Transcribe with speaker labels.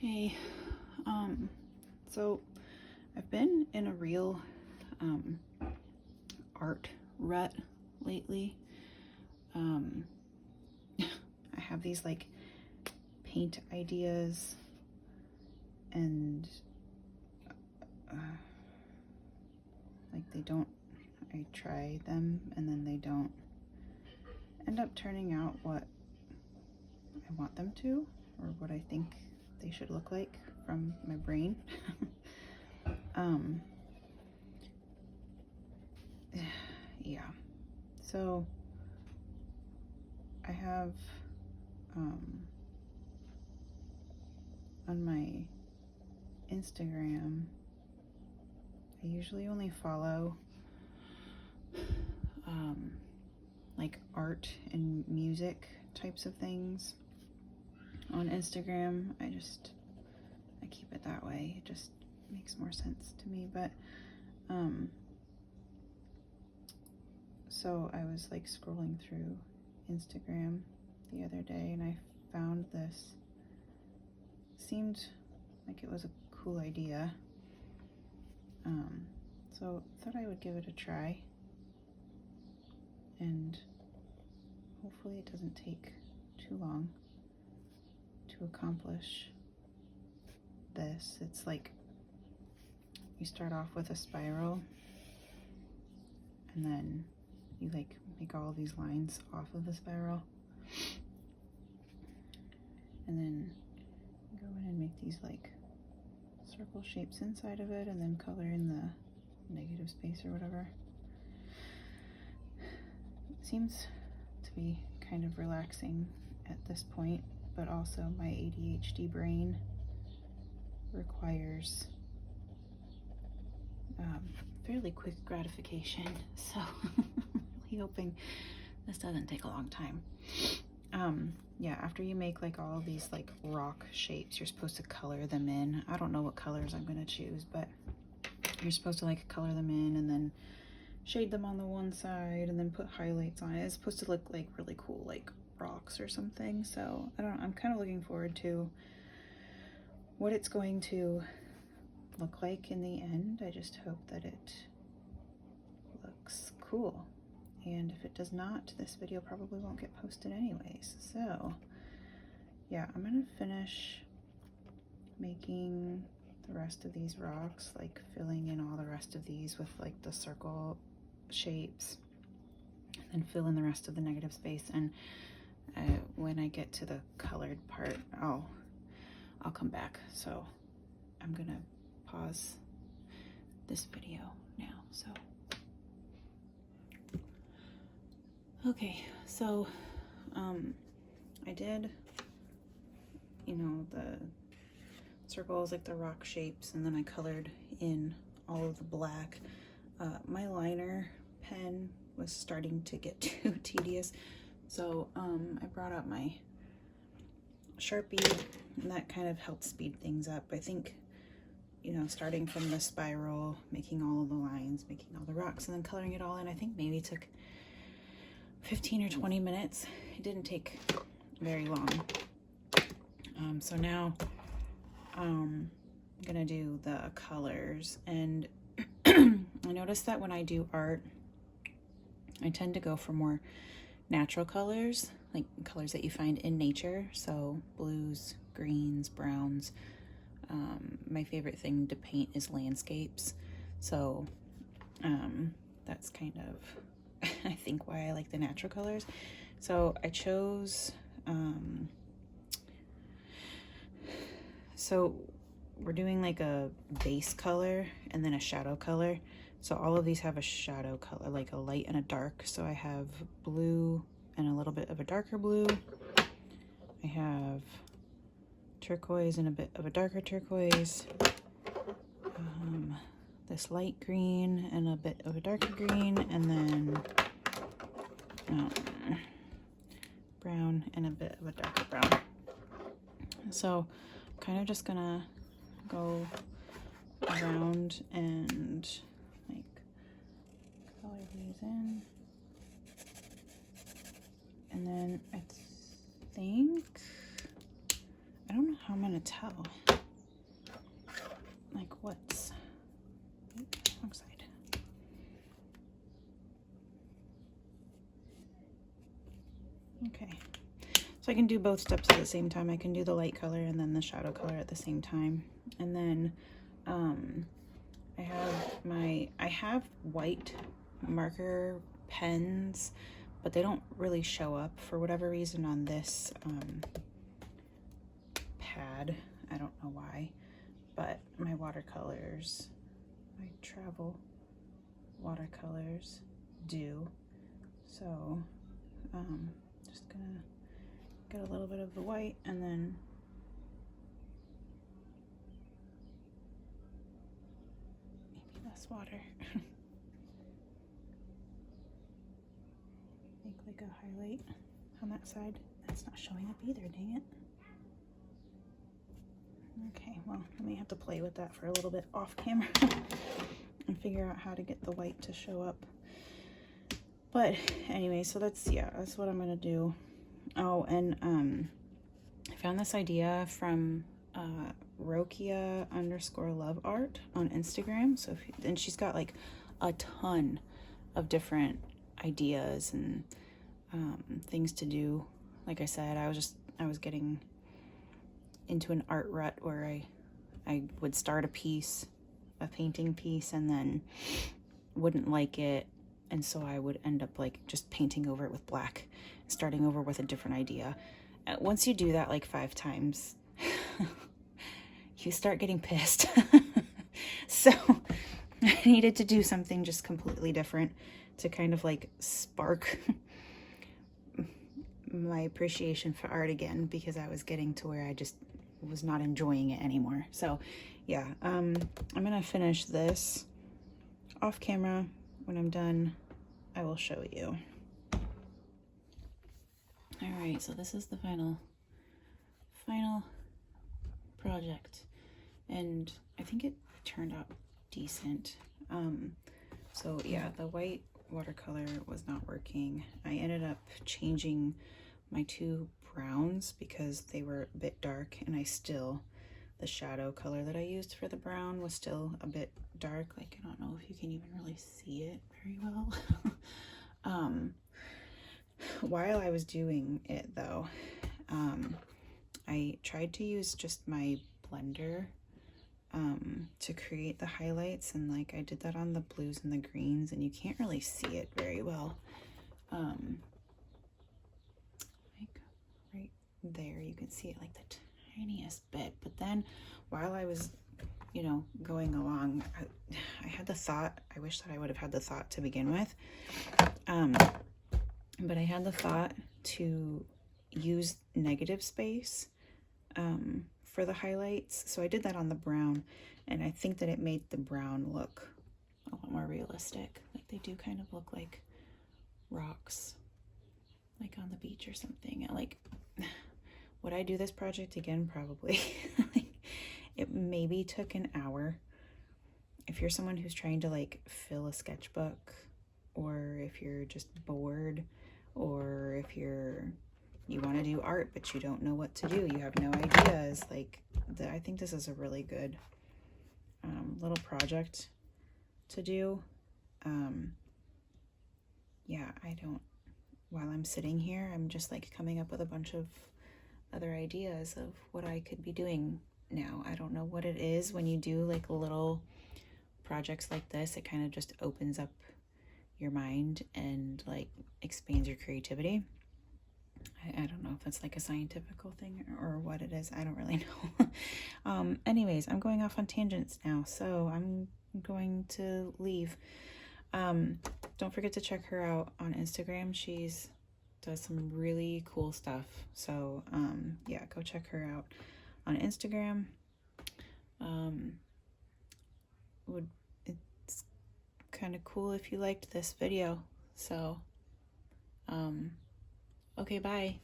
Speaker 1: Hey, so I've been in a real art rut lately. I have these like paint ideas and like I try them and then they don't end up turning out what I want them to or what I think they should look like from my brain. Yeah, so I have on my Instagram, I usually only follow like art and music types of things on Instagram. I keep it that way. It just makes more sense to me. But so I was like scrolling through Instagram the other day and I found this. Seemed like it was a cool idea. So thought I would give it a try, and hopefully it doesn't take too long to accomplish this. It's like you start off with a spiral and then you like make all these lines off of the spiral, and then you go in and make these like circle shapes inside of it and then color in the negative space or whatever. It seems to be kind of relaxing at this point, but also my ADHD brain requires fairly quick gratification, so really hoping this doesn't take a long time. Yeah, after you make like all of these like rock shapes, you're supposed to color them in. I don't know what colors I'm gonna choose, but you're supposed to like color them in and then shade them on the one side and then put highlights on it. It's supposed to look like really cool, like rocks or something. So I don't know, I'm kind of looking forward to what it's going to look like in the end. I just hope that it looks cool. And if it does not, this video probably won't get posted anyways. So yeah, I'm gonna finish making the rest of these rocks, like filling in all the rest of these with like the circle shapes, and fill in the rest of the negative space. And when I get to the colored part, I'll come back. So I'm gonna pause this video now. So okay, so I did, you know, the circles, like the rock shapes, and then I colored in all of the black. My liner pen was starting to get too tedious, so I brought out my Sharpie, and that kind of helped speed things up. I think, you know, starting from the spiral, making all of the lines, making all the rocks, and then coloring it all in, I think maybe took 15 or 20 minutes. It didn't take very long. So now I'm gonna do the colors, and I noticed that when I do art, I tend to go for more natural colors, like colors that you find in nature. So blues, greens, browns. My favorite thing to paint is landscapes. So that's kind of, I think, why I like the natural colors. So I chose, so we're doing like a base color and then a shadow color. So all of these have a shadow color, like a light and a dark. So I have blue and a little bit of a darker blue. I have turquoise and a bit of a darker turquoise. This light green and a bit of a darker green, and then brown and a bit of a darker brown. So I'm kind of just gonna go around and like color these in, and then I think I don't know how I'm gonna tell. Like what's, wrong side. Okay, so I can do both steps at the same time. I can do the light color and then the shadow color at the same time. And then I have white marker pens, but they don't really show up for whatever reason on this pad. I don't know why, but my watercolors, my travel watercolors do. So just gonna get a little bit of the white and then maybe less water. Make like a highlight on that side. That's not showing up either, dang it. Okay, well, I may have to play with that for a little bit off camera and figure out how to get the white to show up. But anyway, so that's what I'm gonna do. Oh, and I found this idea from Rokia_love_art on Instagram. So and she's got like a ton of different ideas and things to do. Like I said, I was getting into an art rut where I would start a painting piece, and then wouldn't like it. And so I would end up like just painting over it with black, starting over with a different idea. Once you do that like 5 times, you start getting pissed. So I needed to do something just completely different to kind of like spark my appreciation for art again, because I was getting to where I just was not enjoying it anymore. So yeah, I'm gonna finish this off camera. When I'm done, I will show you. All right, so this is the final project, and I think it turned out decent. So yeah, the white watercolor was not working. I ended up changing my 2 browns because they were a bit dark, and the shadow color that I used for the brown was still a bit dark. Like, I don't know if you can even really see it very well. While I was doing it though, I tried to use just my blender to create the highlights, and like I did that on the blues and the greens, and you can't really see it very well. Like right there, you can see it like the tiniest bit. But then while I was, you know, going along, I had the thought, I wish that I would have had the thought to begin with, but I had the thought to use negative space for the highlights. So I did that on the brown, and I think that it made the brown look a lot more realistic. Like they do kind of look like rocks, like on the beach or something. And like, would I do this project again? Probably. Like, it maybe took an hour. If you're someone who's trying to like fill a sketchbook, or if you're just bored, or if you want to do art but you don't know what to do, you have no ideas, like I think this is a really good little project to do. Yeah, while I'm sitting here, I'm just like coming up with a bunch of other ideas of what I could be doing now. I don't know what it is when you do like little projects like this. It kind of just opens up your mind and like expands your creativity. I don't know if that's like a scientific thing or what it is. I don't really know. Anyways, I'm going off on tangents now, so I'm going to leave. Don't forget to check her out on Instagram. She's does some really cool stuff. So yeah, go check her out on Instagram. It's kind of cool if you liked this video. So okay, bye.